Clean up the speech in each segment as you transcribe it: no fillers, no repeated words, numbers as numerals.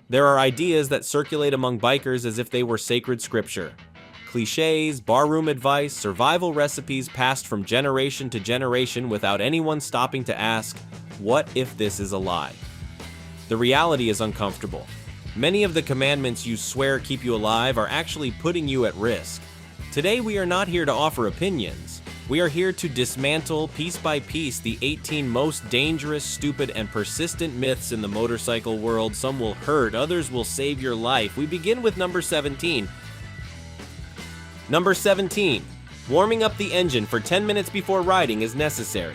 There are ideas that circulate among bikers as if they were sacred scripture. Cliches, barroom advice, survival recipes passed from generation to generation without anyone stopping to ask, what if this is a lie? The reality is uncomfortable. Many of the commandments you swear keep you alive are actually putting you at risk. Today we are not here to offer opinions. We are here to dismantle, piece by piece, the 18 most dangerous, stupid, and persistent myths in the motorcycle world. Some will hurt, others will save your life. We begin with number 17. Number 17. Warming up the engine for 10 minutes before riding is necessary.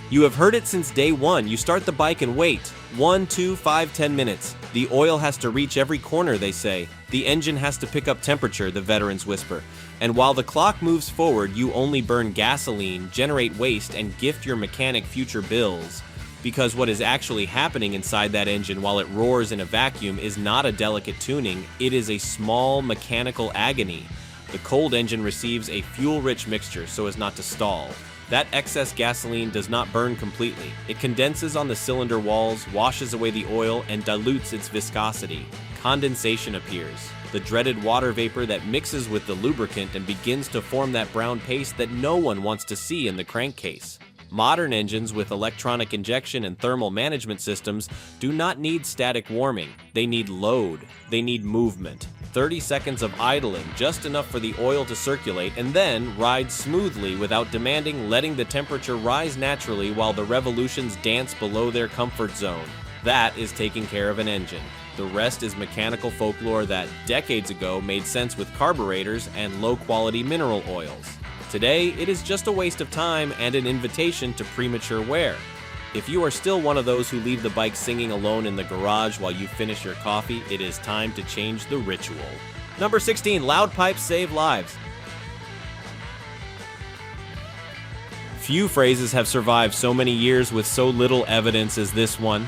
You have heard it since day one. You start the bike and wait. 1, 2, 5, 10 minutes. The oil has to reach every corner, they say. The engine has to pick up temperature, the veterans whisper. And while the clock moves forward, you only burn gasoline, generate waste, and gift your mechanic future bills. Because what is actually happening inside that engine while it roars in a vacuum is not a delicate tuning, it is a small mechanical agony. The cold engine receives a fuel-rich mixture so as not to stall. That excess gasoline does not burn completely. It condenses on the cylinder walls, washes away the oil, and dilutes its viscosity. Condensation appears, the dreaded water vapor that mixes with the lubricant and begins to form that brown paste that no one wants to see in the crankcase. Modern engines with electronic injection and thermal management systems do not need static warming. They need load. They need movement. 30 seconds of idling, just enough for the oil to circulate, and then ride smoothly without demanding letting the temperature rise naturally while the revolutions dance below their comfort zone. That is taking care of an engine. The rest is mechanical folklore that decades ago made sense with carburetors and low-quality mineral oils. Today, it is just a waste of time and an invitation to premature wear. If you are still one of those who leave the bike singing alone in the garage while you finish your coffee, it is time to change the ritual. Number 16, loud pipes save lives. Few phrases have survived so many years with so little evidence as this one.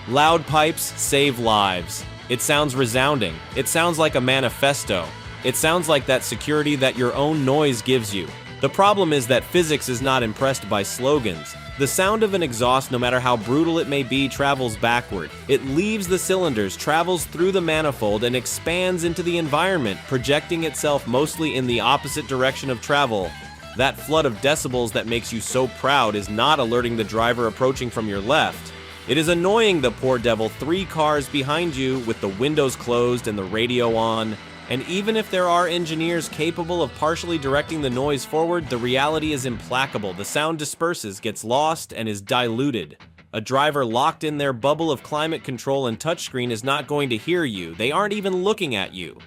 Loud pipes save lives. It sounds resounding. It sounds like a manifesto. It sounds like that security that your own noise gives you. The problem is that physics is not impressed by slogans. The sound of an exhaust, no matter how brutal it may be, travels backward. It leaves the cylinders, travels through the manifold, and expands into the environment, projecting itself mostly in the opposite direction of travel. That flood of decibels that makes you so proud is not alerting the driver approaching from your left. It is annoying the poor devil 3 cars behind you with the windows closed and the radio on. And even if there are engineers capable of partially directing the noise forward, the reality is implacable. The sound disperses, gets lost, and is diluted. A driver locked in their bubble of climate control and touchscreen is not going to hear you. They aren't even looking at you.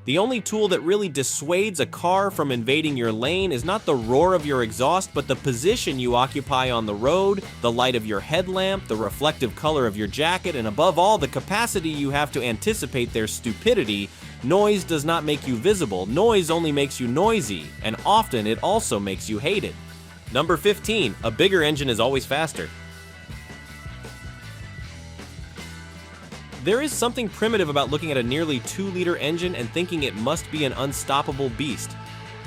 The only tool that really dissuades a car from invading your lane is not the roar of your exhaust, but the position you occupy on the road, the light of your headlamp, the reflective color of your jacket, and above all, the capacity you have to anticipate their stupidity. Noise does not make you visible. Noise only makes you noisy, and often it also makes you hated. Number 15, a bigger engine is always faster. There is something primitive about looking at a nearly 2-liter engine and thinking it must be an unstoppable beast.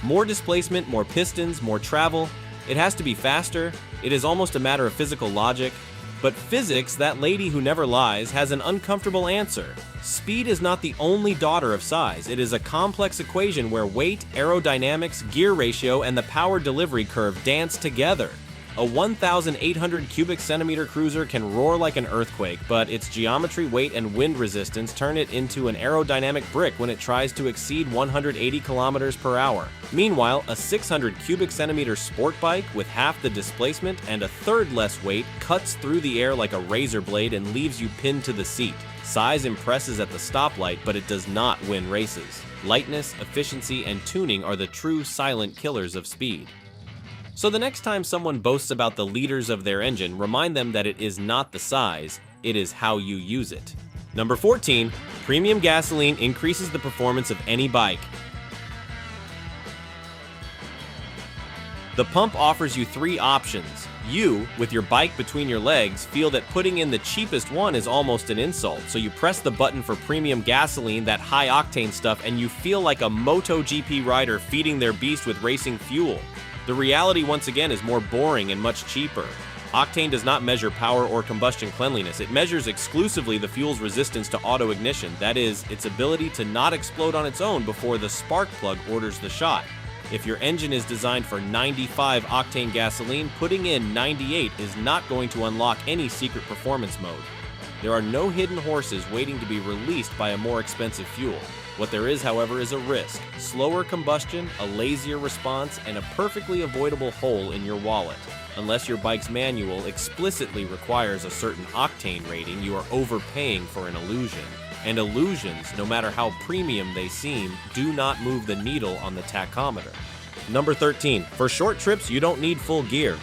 More displacement, more pistons, more travel. It has to be faster. It is almost a matter of physical logic. But physics, that lady who never lies, has an uncomfortable answer. Speed is not the only daughter of size. It is a complex equation where weight, aerodynamics, gear ratio, and the power delivery curve dance together. A 1,800 cubic centimeter cruiser can roar like an earthquake, but its geometry, weight, and wind resistance turn it into an aerodynamic brick when it tries to exceed 180 kilometers per hour. Meanwhile, a 600 cubic centimeter sport bike with half the displacement and a third less weight cuts through the air like a razor blade and leaves you pinned to the seat. Size impresses at the stoplight, but it does not win races. Lightness, efficiency, and tuning are the true silent killers of speed. So the next time someone boasts about the liters of their engine, remind them that it is not the size, it is how you use it. Number 14, premium gasoline increases the performance of any bike. The pump offers you 3 options. You, with your bike between your legs, feel that putting in the cheapest one is almost an insult, so you press the button for premium gasoline, that high-octane stuff, and you feel like a MotoGP rider feeding their beast with racing fuel. The reality, once again, is more boring and much cheaper. Octane does not measure power or combustion cleanliness. It measures exclusively the fuel's resistance to auto-ignition, that is, its ability to not explode on its own before the spark plug orders the shot. If your engine is designed for 95 octane gasoline, putting in 98 is not going to unlock any secret performance mode. There are no hidden horses waiting to be released by a more expensive fuel. What there is, however, is a risk: slower combustion, a lazier response, and a perfectly avoidable hole in your wallet. Unless your bike's manual explicitly requires a certain octane rating, you are overpaying for an illusion. And illusions, no matter how premium they seem, do not move the needle on the tachometer. Number 13. For short trips, you don't need full gear.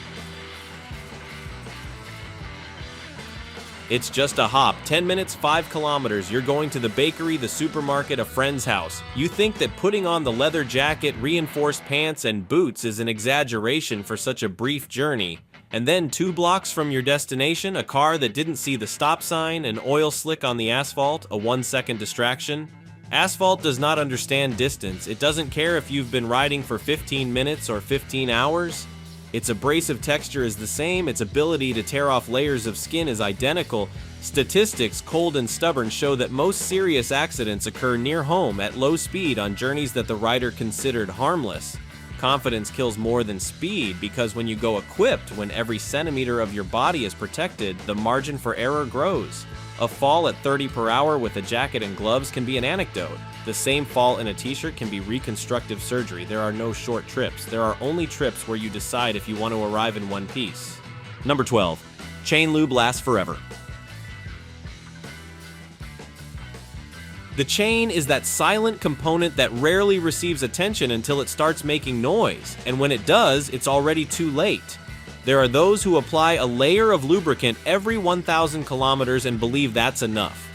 It's just a hop. 10 minutes, 5 kilometers. You're going to the bakery, the supermarket, a friend's house. You think that putting on the leather jacket, reinforced pants, and boots is an exaggeration for such a brief journey. And then 2 blocks from your destination, a car that didn't see the stop sign, an oil slick on the asphalt, a 1-second distraction. Asphalt does not understand distance. It doesn't care if you've been riding for 15 minutes or 15 hours. Its abrasive texture is the same, its ability to tear off layers of skin is identical. Statistics, cold and stubborn, show that most serious accidents occur near home at low speed on journeys that the rider considered harmless. Confidence kills more than speed, because when you go equipped, when every centimeter of your body is protected, the margin for error grows. A fall at 30 per hour with a jacket and gloves can be an anecdote. The same fall in a t-shirt can be reconstructive surgery. There are no short trips. There are only trips where you decide if you want to arrive in one piece. Number 12. Chain lube lasts forever. The chain is that silent component that rarely receives attention until it starts making noise, and when it does, it's already too late. There are those who apply a layer of lubricant every 1,000 kilometers and believe that's enough.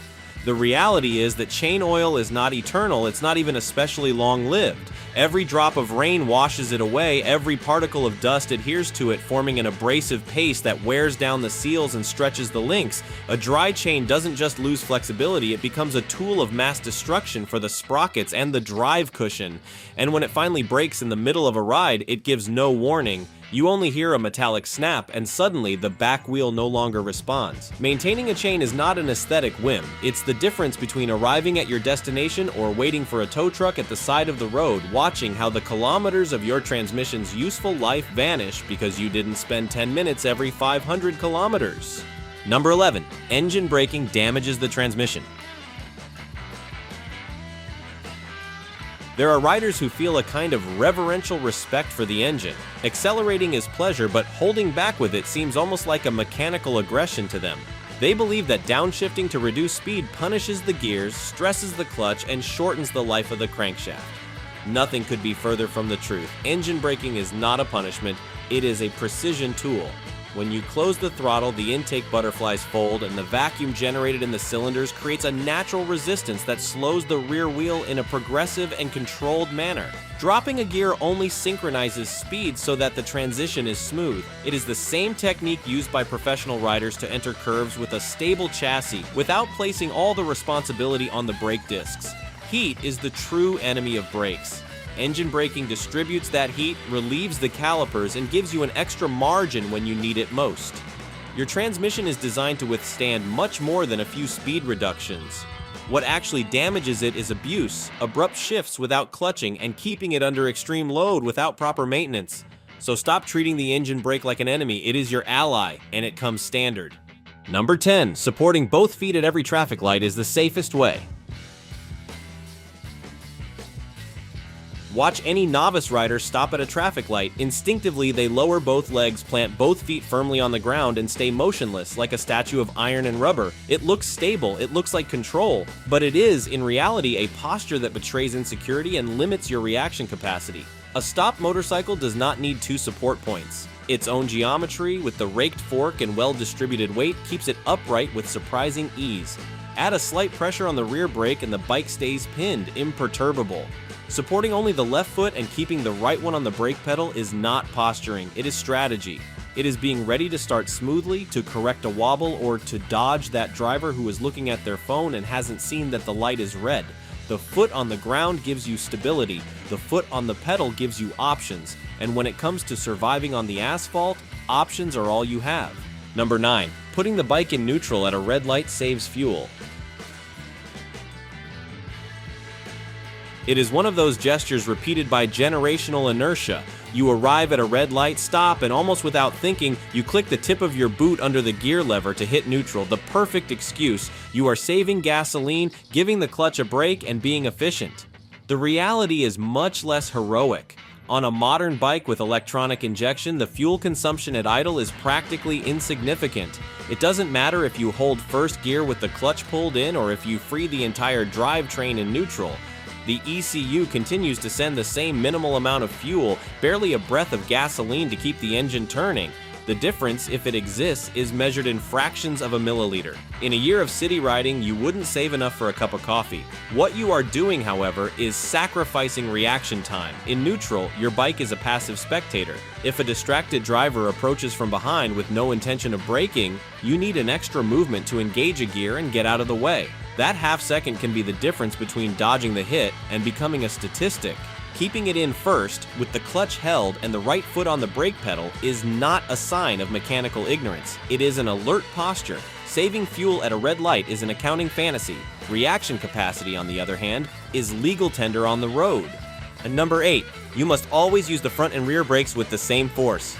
The reality is that chain oil is not eternal, it's not even especially long-lived. Every drop of rain washes it away, every particle of dust adheres to it, forming an abrasive paste that wears down the seals and stretches the links. A dry chain doesn't just lose flexibility, it becomes a tool of mass destruction for the sprockets and the drive cushion. And when it finally breaks in the middle of a ride, it gives no warning. You only hear a metallic snap, and suddenly the back wheel no longer responds. Maintaining a chain is not an aesthetic whim. It's the difference between arriving at your destination or waiting for a tow truck at the side of the road, watching how the kilometers of your transmission's useful life vanish because you didn't spend 10 minutes every 500 kilometers. Number 11. Engine braking damages the transmission. There are riders who feel a kind of reverential respect for the engine. Accelerating is pleasure, but holding back with it seems almost like a mechanical aggression to them. They believe that downshifting to reduce speed punishes the gears, stresses the clutch, and shortens the life of the crankshaft. Nothing could be further from the truth. Engine braking is not a punishment, it is a precision tool. When you close the throttle, the intake butterflies fold, and the vacuum generated in the cylinders creates a natural resistance that slows the rear wheel in a progressive and controlled manner. Dropping a gear only synchronizes speed so that the transition is smooth. It is the same technique used by professional riders to enter curves with a stable chassis without placing all the responsibility on the brake discs. Heat is the true enemy of brakes. Engine braking distributes that heat, relieves the calipers, and gives you an extra margin when you need it most. Your transmission is designed to withstand much more than a few speed reductions. What actually damages it is abuse, abrupt shifts without clutching, and keeping it under extreme load without proper maintenance. So stop treating the engine brake like an enemy. It is your ally, and it comes standard. Number 10. Supporting both feet at every traffic light is the safest way. Watch any novice rider stop at a traffic light. Instinctively, they lower both legs, plant both feet firmly on the ground, and stay motionless like a statue of iron and rubber. It looks stable, it looks like control, but it is, in reality, a posture that betrays insecurity and limits your reaction capacity. A stopped motorcycle does not need 2 support points. Its own geometry, with the raked fork and well-distributed weight, keeps it upright with surprising ease. Add a slight pressure on the rear brake and the bike stays pinned, imperturbable. Supporting only the left foot and keeping the right one on the brake pedal is not posturing, it is strategy. It is being ready to start smoothly, to correct a wobble, or to dodge that driver who is looking at their phone and hasn't seen that the light is red. The foot on the ground gives you stability, the foot on the pedal gives you options, and when it comes to surviving on the asphalt, options are all you have. Number 9. Putting the bike in neutral at a red light saves fuel. It is one of those gestures repeated by generational inertia. You arrive at a red light, stop, and almost without thinking, you click the tip of your boot under the gear lever to hit neutral, the perfect excuse. You are saving gasoline, giving the clutch a break, and being efficient. The reality is much less heroic. On a modern bike with electronic injection, the fuel consumption at idle is practically insignificant. It doesn't matter if you hold first gear with the clutch pulled in or if you free the entire drivetrain in neutral. The ECU continues to send the same minimal amount of fuel, barely a breath of gasoline to keep the engine turning. The difference, if it exists, is measured in fractions of a milliliter. In a year of city riding, you wouldn't save enough for a cup of coffee. What you are doing, however, is sacrificing reaction time. In neutral, your bike is a passive spectator. If a distracted driver approaches from behind with no intention of braking, you need an extra movement to engage a gear and get out of the way. That half second can be the difference between dodging the hit and becoming a statistic. Keeping it in first, with the clutch held and the right foot on the brake pedal, is not a sign of mechanical ignorance. It is an alert posture. Saving fuel at a red light is an accounting fantasy. Reaction capacity, on the other hand, is legal tender on the road. And number 8, you must always use the front and rear brakes with the same force.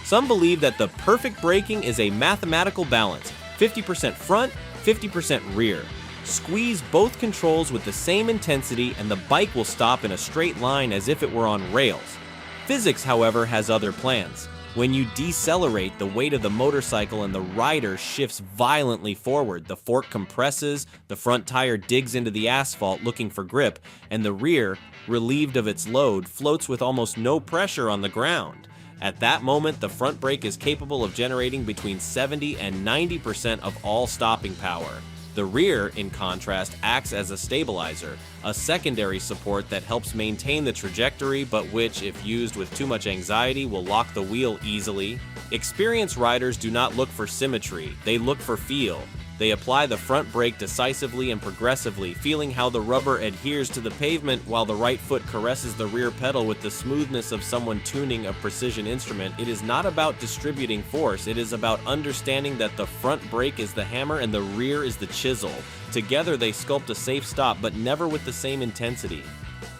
Some believe that the perfect braking is a mathematical balance, 50% front, 50% rear. Squeeze both controls with the same intensity and the bike will stop in a straight line as if it were on rails. Physics, however, has other plans. When you decelerate, the weight of the motorcycle and the rider shifts violently forward. The fork compresses, the front tire digs into the asphalt looking for grip, and the rear, relieved of its load, floats with almost no pressure on the ground. At that moment, the front brake is capable of generating between 70 and 90% of all stopping power. The rear, in contrast, acts as a stabilizer, a secondary support that helps maintain the trajectory but which, if used with too much anxiety, will lock the wheel easily. Experienced riders do not look for symmetry, they look for feel. They apply the front brake decisively and progressively, feeling how the rubber adheres to the pavement while the right foot caresses the rear pedal with the smoothness of someone tuning a precision instrument. It is not about distributing force, it is about understanding that the front brake is the hammer and the rear is the chisel. Together they sculpt a safe stop, but never with the same intensity.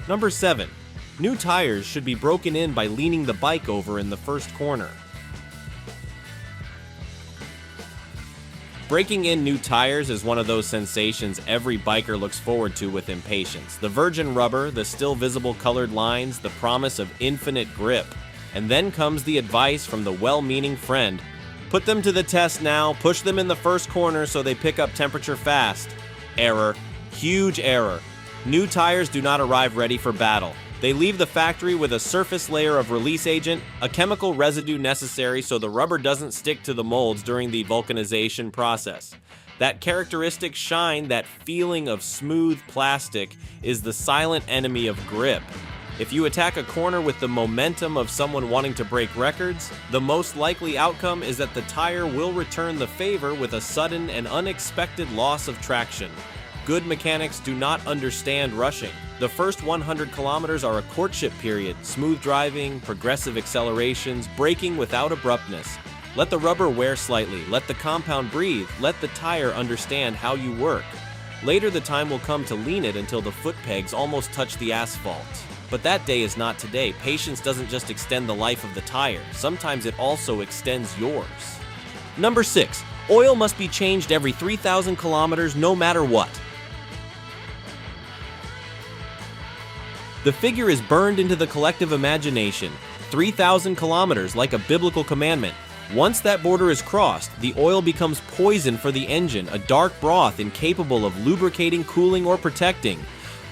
Number 7. New tires should be broken in by leaning the bike over in the first corner. Breaking in new tires is one of those sensations every biker looks forward to with impatience. The virgin rubber, the still visible colored lines, the promise of infinite grip. And then comes the advice from the well-meaning friend. Put them to the test now, push them in the first corner so they pick up temperature fast. Error. Huge error. New tires do not arrive ready for battle. They leave the factory with a surface layer of release agent, a chemical residue necessary so the rubber doesn't stick to the molds during the vulcanization process. That characteristic shine, that feeling of smooth plastic, is the silent enemy of grip. If you attack a corner with the momentum of someone wanting to break records, the most likely outcome is that the tire will return the favor with a sudden and unexpected loss of traction. Good mechanics do not understand rushing. The first 100 kilometers are a courtship period, smooth driving, progressive accelerations, braking without abruptness. Let the rubber wear slightly, let the compound breathe, let the tire understand how you work. Later the time will come to lean it until the foot pegs almost touch the asphalt. But that day is not today. Patience doesn't just extend the life of the tire, sometimes it also extends yours. Number 6. Oil must be changed every 3,000 kilometers no matter what. The figure is burned into the collective imagination. 3,000 kilometers, like a biblical commandment. Once that border is crossed, the oil becomes poison for the engine, a dark broth incapable of lubricating, cooling, or protecting.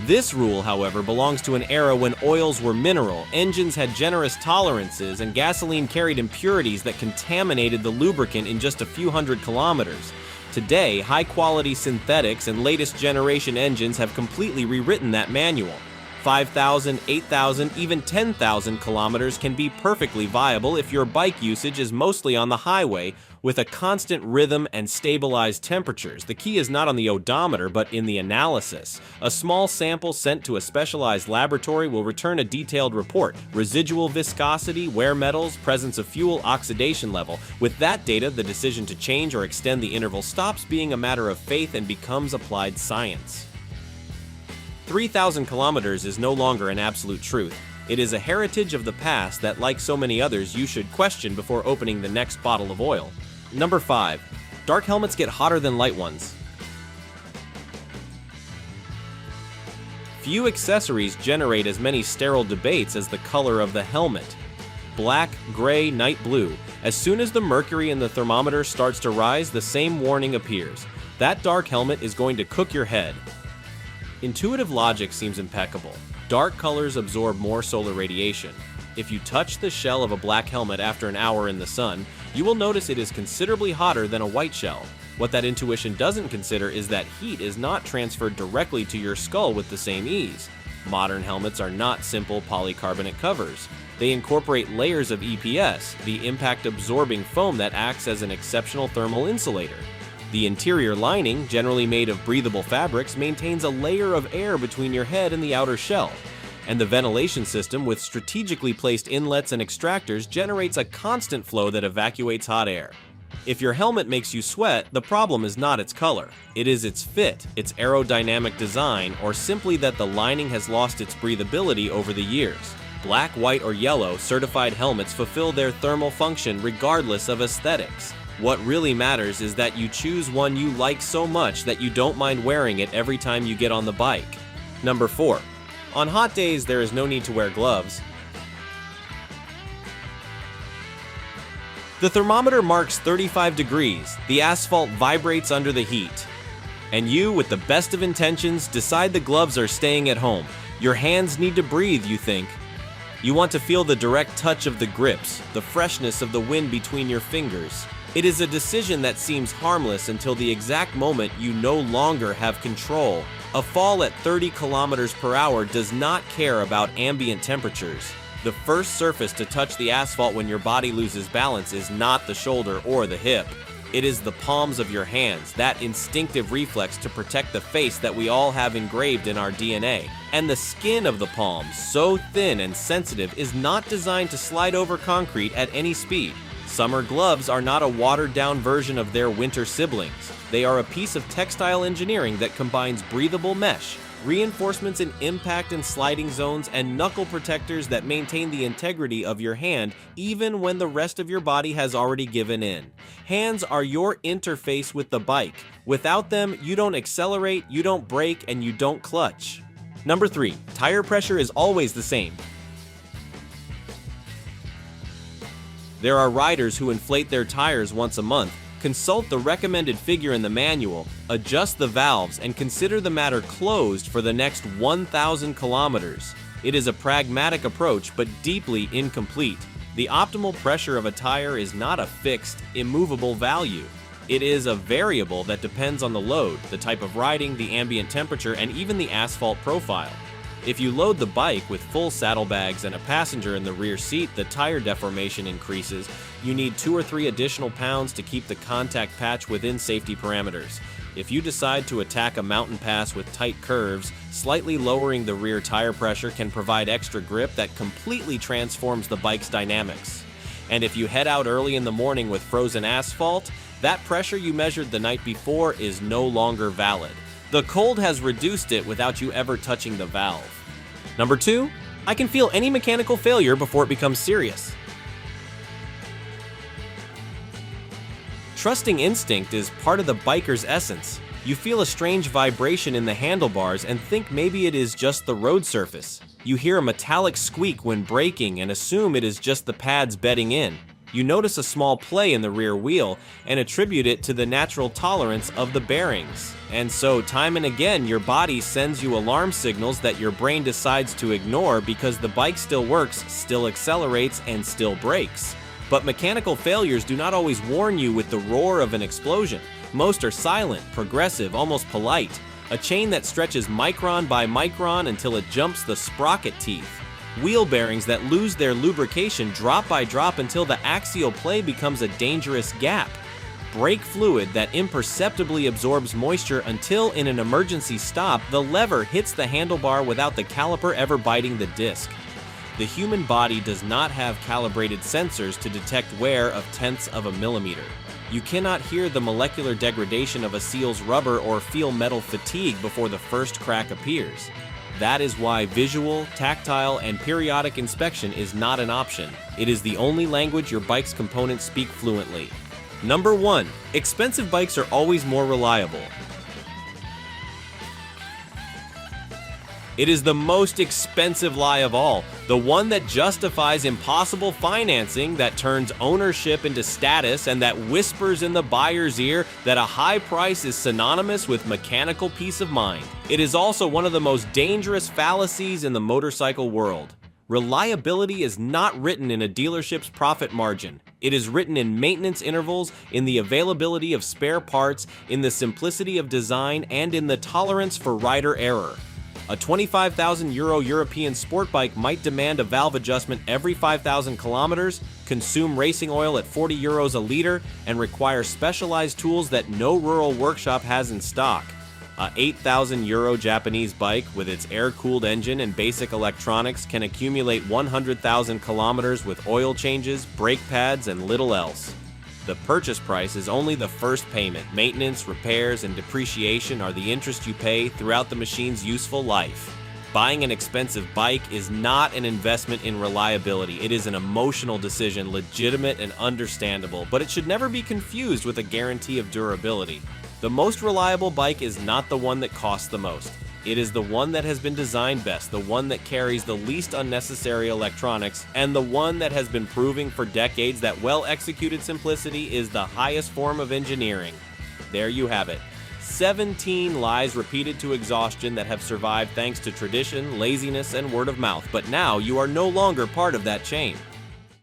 This rule, however, belongs to an era when oils were mineral, engines had generous tolerances, and gasoline carried impurities that contaminated the lubricant in just a few hundred kilometers. Today, high-quality synthetics and latest generation engines have completely rewritten that manual. 5,000, 8,000, even 10,000 kilometers can be perfectly viable if your bike usage is mostly on the highway with a constant rhythm and stabilized temperatures. The key is not on the odometer, but in the analysis. A small sample sent to a specialized laboratory will return a detailed report: residual viscosity, wear metals, presence of fuel, oxidation level. With that data, the decision to change or extend the interval stops being a matter of faith and becomes applied science. 3,000 kilometers is no longer an absolute truth. It is a heritage of the past that, like so many others, you should question before opening the next bottle of oil. Number 5. Dark helmets get hotter than light ones. Few accessories generate as many sterile debates as the color of the helmet. Black, gray, night blue. As soon as the mercury in the thermometer starts to rise, the same warning appears. That dark helmet is going to cook your head. Intuitive logic seems impeccable. Dark colors absorb more solar radiation. If you touch the shell of a black helmet after an hour in the sun, you will notice it is considerably hotter than a white shell. What that intuition doesn't consider is that heat is not transferred directly to your skull with the same ease. Modern helmets are not simple polycarbonate covers. They incorporate layers of EPS, the impact-absorbing foam that acts as an exceptional thermal insulator. The interior lining, generally made of breathable fabrics, maintains a layer of air between your head and the outer shell. And the ventilation system, with strategically placed inlets and extractors, generates a constant flow that evacuates hot air. If your helmet makes you sweat, the problem is not its color. It is its fit, its aerodynamic design, or simply that the lining has lost its breathability over the years. Black, white, or yellow, certified helmets fulfill their thermal function regardless of aesthetics. What really matters is that you choose one you like so much that you don't mind wearing it every time you get on the bike. Number 4. On hot days, there is no need to wear gloves. The thermometer marks 35 degrees. The asphalt vibrates under the heat. And you, with the best of intentions, decide the gloves are staying at home. Your hands need to breathe, you think. You want to feel the direct touch of the grips, the freshness of the wind between your fingers. It is a decision that seems harmless until the exact moment you no longer have control. A fall at 30 kilometers per hour does not care about ambient temperatures. The first surface to touch the asphalt when your body loses balance is not the shoulder or the hip. It is the palms of your hands, that instinctive reflex to protect the face that we all have engraved in our DNA. And the skin of the palms, so thin and sensitive, is not designed to slide over concrete at any speed. Summer gloves are not a watered-down version of their winter siblings. They are a piece of textile engineering that combines breathable mesh, reinforcements in impact and sliding zones, and knuckle protectors that maintain the integrity of your hand even when the rest of your body has already given in. Hands are your interface with the bike. Without them, you don't accelerate, you don't brake, and you don't clutch. Number 3. Tire pressure is always the same. There are riders who inflate their tires once a month. Consult the recommended figure in the manual, adjust the valves, and consider the matter closed for the next 1,000 kilometers. It is a pragmatic approach, but deeply incomplete. The optimal pressure of a tire is not a fixed, immovable value. It is a variable that depends on the load, the type of riding, the ambient temperature, and even the asphalt profile. If you load the bike with full saddlebags and a passenger in the rear seat, the tire deformation increases. You need 2 or 3 additional pounds to keep the contact patch within safety parameters. If you decide to attack a mountain pass with tight curves, slightly lowering the rear tire pressure can provide extra grip that completely transforms the bike's dynamics. And if you head out early in the morning with frozen asphalt, that pressure you measured the night before is no longer valid. The cold has reduced it without you ever touching the valve. Number 2, I can feel any mechanical failure before it becomes serious. Trusting instinct is part of the biker's essence. You feel a strange vibration in the handlebars and think maybe it is just the road surface. You hear a metallic squeak when braking and assume it is just the pads bedding in. You notice a small play in the rear wheel and attribute it to the natural tolerance of the bearings. And so, time and again, your body sends you alarm signals that your brain decides to ignore because the bike still works, still accelerates, and still brakes. But mechanical failures do not always warn you with the roar of an explosion. Most are silent, progressive, almost polite. a chain that stretches micron by micron until it jumps the sprocket teeth. Wheel bearings that lose their lubrication drop by drop until the axial play becomes a dangerous gap. Brake fluid that imperceptibly absorbs moisture until, in an emergency stop, the lever hits the handlebar without the caliper ever biting the disc. The human body does not have calibrated sensors to detect wear of tenths of a millimeter. You cannot hear the molecular degradation of a seal's rubber or feel metal fatigue before the first crack appears. That is why visual, tactile, and periodic inspection is not an option. It is the only language your bike's components speak fluently. Number 1. Expensive bikes are always more reliable. It is the most expensive lie of all, the one that justifies impossible financing, that turns ownership into status, and that whispers in the buyer's ear that a high price is synonymous with mechanical peace of mind. It is also one of the most dangerous fallacies in the motorcycle world. Reliability is not written in a dealership's profit margin. It is written in maintenance intervals, in the availability of spare parts, in the simplicity of design, and in the tolerance for rider error. A €25,000 European sport bike might demand a valve adjustment every 5,000 kilometers, consume racing oil at €40 a liter, and require specialized tools that no rural workshop has in stock. A €8,000 Japanese bike with its air-cooled engine and basic electronics can accumulate 100,000 kilometers with oil changes, brake pads, and little else. The purchase price is only the first payment. Maintenance, repairs, and depreciation are the interest you pay throughout the machine's useful life. Buying an expensive bike is not an investment in reliability. It is an emotional decision, legitimate and understandable, but it should never be confused with a guarantee of durability. The most reliable bike is not the one that costs the most. It is the one that has been designed best, the one that carries the least unnecessary electronics, and the one that has been proving for decades that well-executed simplicity is the highest form of engineering. There you have it. 17 lies repeated to exhaustion that have survived thanks to tradition, laziness, and word of mouth, but now you are no longer part of that chain.